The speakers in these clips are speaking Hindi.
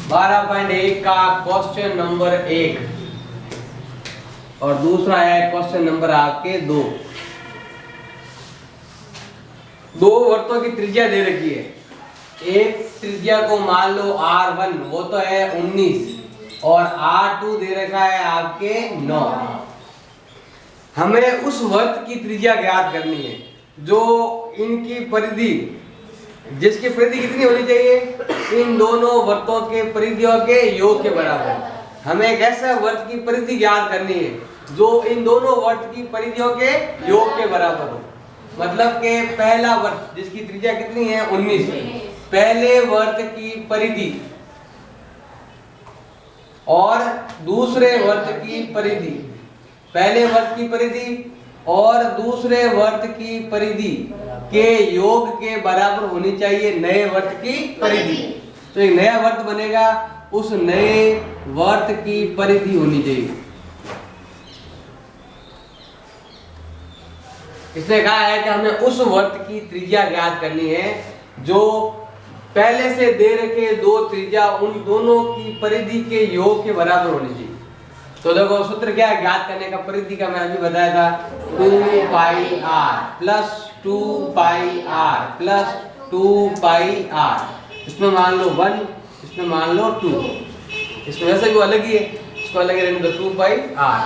12.1 का क्वेश्चन नंबर 1 और दूसरा है क्वेश्चन नंबर आपके 2। दो वृत्तों की त्रिज्या दे रखी है। एक त्रिज्या को मान लो R1, वो तो है 19 और R2 दे रखा है आपके 9। हमें उस वृत्त की त्रिज्या ज्ञात करनी है जो इनकी परिधि, जिसकी परिधि कितनी होनी चाहिए, इन दोनों वृत्तों के परिधियों के योग के बराबर। हमें एक ऐसा वृत्त की परिधि ज्ञात करनी है जो इन दोनों वृत्त की परिधियों के योग के बराबर हो। मतलब कि पहला वृत्त जिसकी त्रिज्या कितनी है 19, पहले वृत्त की परिधि और दूसरे वृत्त की परिधि, पहले वृत्त की परिधि और दूसरे वृत्त की परिधि के योग के बराबर होनी चाहिए नए वृत्त की परिधि। तो एक नया वृत्त बनेगा, उस नए वृत्त की परिधि होनी चाहिए। इसने कहा है कि हमें उस वृत्त की त्रिज्या ज्ञात करनी है जो पहले से दे रखे दो त्रिज्या उन दोनों की परिधि के योग के बराबर होनी चाहिए। तो देखो सूत्र क्या है ज्ञात करने का, परिधि का मैं अभी बताया था 2 पाई r प्लस 2 पाई r प्लस 2 पाई r। इसमें मान लो 1, इसमें मान लो 2, इसमें वैसे भी अलग ही है, इसको अलग ही रहने दो 2 पाई r।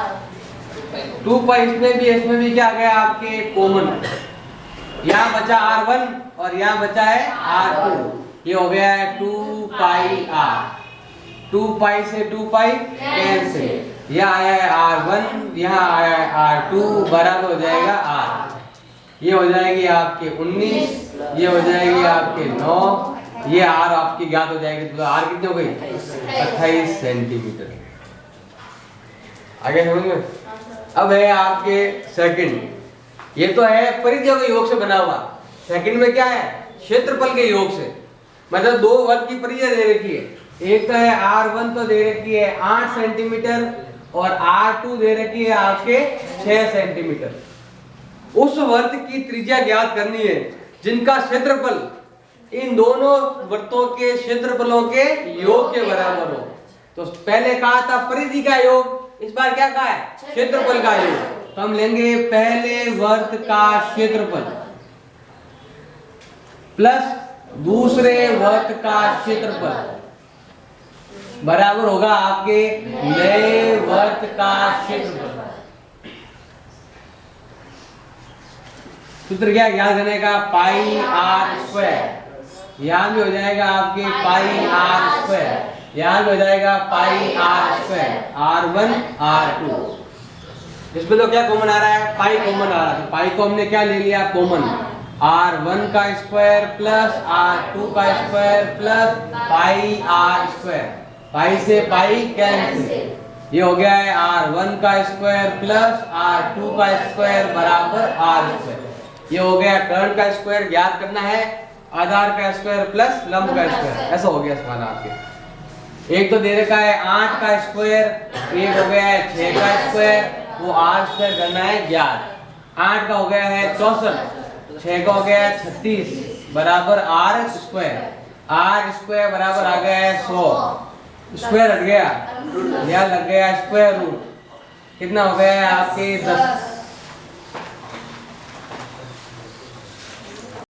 2 पाई इसमें भी क्या आ गया आपके कॉमन, यहाँ बचा R1 और यहाँ बचा है R2, ये हो गया है 2 पाई r। 2 पाई से 2 पाई कैंसिल, यहाँ आया है R1, यहाँ आया है R2, बराबर हो जाएगा R। ये हो जाएगी आपके 19, ये हो जाएगी आपके 9, ये R आपकी ज्ञात हो जाएगी। तो R कितनी हो गई 28 सेंटीमीटर। आगे समझ में। अब है आपके सेकंड, ये तो है परिधियों के योग से बना हुआ। सेकंड में क्या है, क्षेत्रफल के योग से। मतलब दो वृत्त की परिधि दे रखी है, एक तो है R1 तो दे रखी है 8 सेंटीमीटर और R2 दे रखी है आपके 6 सेंटीमीटर। उस वृत्त की त्रिज्या ज्ञात करनी है जिनका क्षेत्रफल इन दोनों वृत्तों के क्षेत्रफलों के योग के बराबर हो। तो पहले कहा था परिधि का योग, इस बार क्या कहा है क्षेत्रफल का योग। तो हम लेंगे पहले वृत्त का क्षेत्रफल प्लस दूसरे वृत्त का क्षेत्रफल बराबर होगा आपके नए वृत्त का क्षेत्रफल। सूत्र क्या ज्ञात करने का, पाई r स्क्वायर, यहाँ भी हो जाएगा आपके पाई r स्क्वायर, यहाँ भी हो जाएगा पाई r स्क्वायर, R1 R2। इसमें तो क्या कॉमन आ रहा है, पाई कॉमन आ रहा है। तो पाई को हमने क्या ले लिया कॉमन, R1 का स्क्वायर प्लस R2 का square plus pi r square, pi से पाई कैंसिल, ये हो गया है R1 का स्क्वायर प्लस R2 का स्क्वायर बराबर R स्क्वायर। ये हो गया कर्ण का स्क्वायर ज्ञात करना है, आधार का स्क्वायर प्लस लंब का स्क्वायर। ऐसा हो गया सवाल आपके। एक तो दे रखा है 8 का स्क्वायर, एक हो गया है 6 का स्क्वायर, वो R स्क्वायर करना है ज्ञात। 8 का हो गया है 64, 6 का हो गया है 36 बराबर R स्क्वायर। R स्क्वायर बराबर आ गया है 100, स्क्वायर हट गया, यह लग गया स्क्वायर रूट, कितना हो गया है आपके 10।